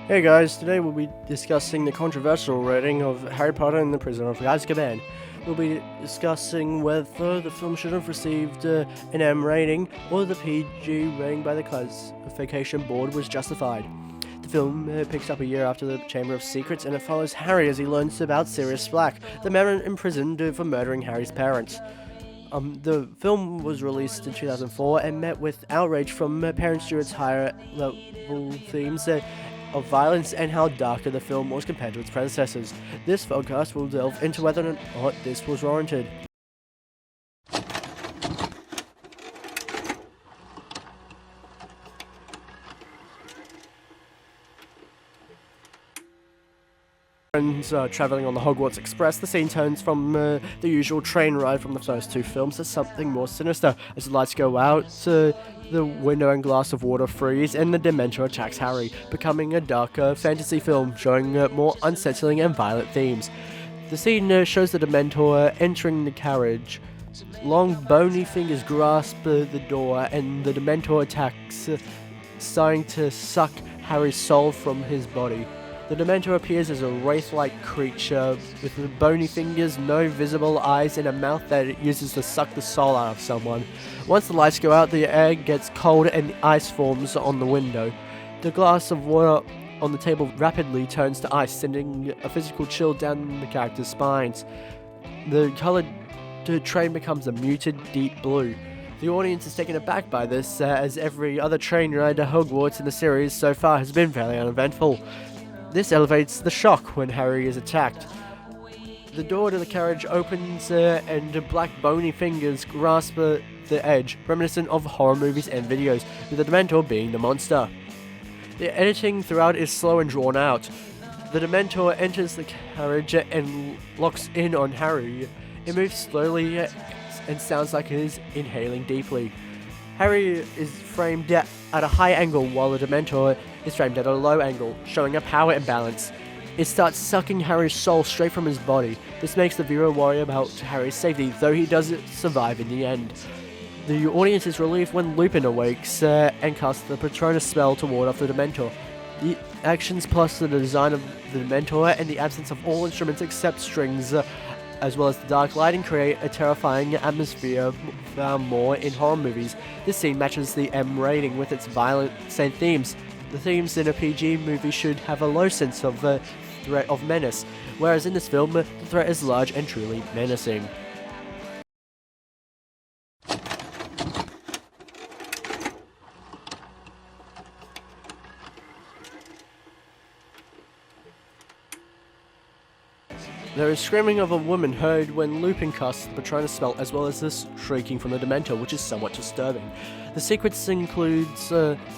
Hey guys, today we'll be discussing the controversial rating of Harry Potter and the Prisoner of Azkaban. We'll be discussing whether the film should have received an M rating or the PG rating by the Classification Board was justified. The film picks up a year after the Chamber of Secrets, and it follows Harry as he learns about Sirius Black, the man imprisoned for murdering Harry's parents. The film was released in 2004 and met with outrage from parents due to its higher level themes of violence and how darker the film was compared to its predecessors. This podcast will delve into whether or not this was warranted. Friends travelling on the Hogwarts Express, the scene turns from the usual train ride from the first two films to something more sinister. As the lights go out, the window and glass of water freeze, and the Dementor attacks Harry, becoming a darker fantasy film showing more unsettling and violent themes. The scene shows the Dementor entering the carriage. Long, bony fingers grasp the door, and the Dementor attacks, starting to suck Harry's soul from his body. The Dementor appears as a wraith-like creature with bony fingers, no visible eyes, and a mouth that it uses to suck the soul out of someone. Once the lights go out, the air gets cold and ice forms on the window. The glass of water on the table rapidly turns to ice, sending a physical chill down the characters' spines. The colored train becomes a muted, deep blue. The audience is taken aback by this, as every other train ride to Hogwarts in the series so far has been fairly uneventful. This elevates the shock when Harry is attacked. The door to the carriage opens and black bony fingers grasp the edge, reminiscent of horror movies and videos, with the Dementor being the monster. The editing throughout is slow and drawn out. The Dementor enters the carriage and locks in on Harry. It moves slowly and sounds like it is inhaling deeply. Harry is framed at a high angle while the Dementor is framed at a low angle, showing a power imbalance. It starts sucking Harry's soul straight from his body. This makes the viewer worry about Harry's safety, though he does survive in the end. The audience is relieved when Lupin awakes and casts the Patronus spell to ward off the Dementor. The actions plus the design of the Dementor and the absence of all instruments except strings, as well as the dark lighting, create a terrifying atmosphere found more in horror movies. This scene matches the M rating with its violence and themes. The themes in a PG movie should have a low sense of threat of menace, whereas in this film, the threat is large and truly menacing. There is screaming of a woman heard when Lupin casts the Patronus spell, as well as this shrieking from the Dementor, which is somewhat disturbing. The sequence includes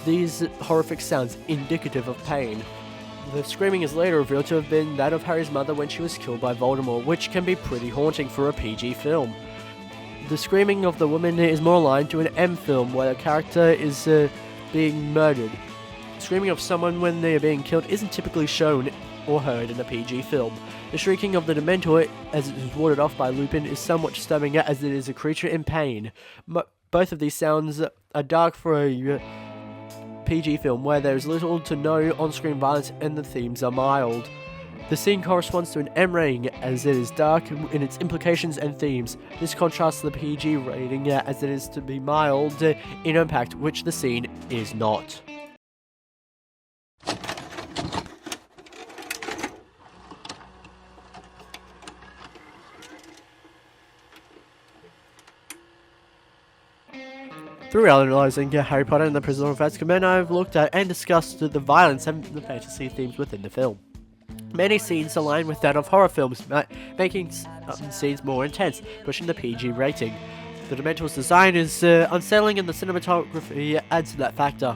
these horrific sounds indicative of pain. The screaming is later revealed to have been that of Harry's mother when she was killed by Voldemort, which can be pretty haunting for a PG film. The screaming of the woman is more aligned to an M film, where a character is being murdered. Screaming of someone when they are being killed isn't typically shown or heard in a PG film. The shrieking of the Dementor, as it is warded off by Lupin, is somewhat disturbing as it is a creature in pain. Both of these sounds are dark for a PG film where there is little to no on-screen violence and the themes are mild. The scene corresponds to an M rating as it is dark in its implications and themes. This contrasts the PG rating as it is to be mild in impact, which the scene is not. Through analysing Harry Potter and the Prisoner of Azkaban, I've looked at and discussed the violence and the fantasy themes within the film. Many scenes align with that of horror films, making some scenes more intense, pushing the PG rating. The Dementor's design is unsettling and the cinematography adds to that factor.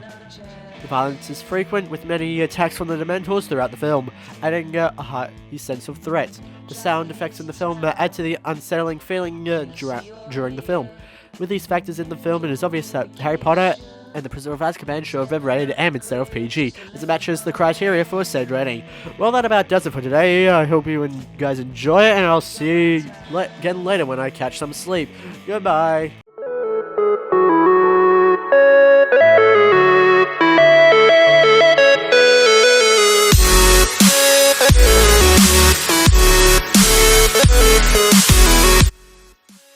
The violence is frequent, with many attacks from the Dementors throughout the film, adding a high sense of threat. The sound effects in the film add to the unsettling feeling during the film. With these factors in the film, it is obvious that Harry Potter and the Prisoner of Azkaban should have been rated M instead of PG, as it matches the criteria for said rating. Well, that about does it for today. I hope you guys enjoy it, and I'll see you again later when I catch some sleep. Goodbye.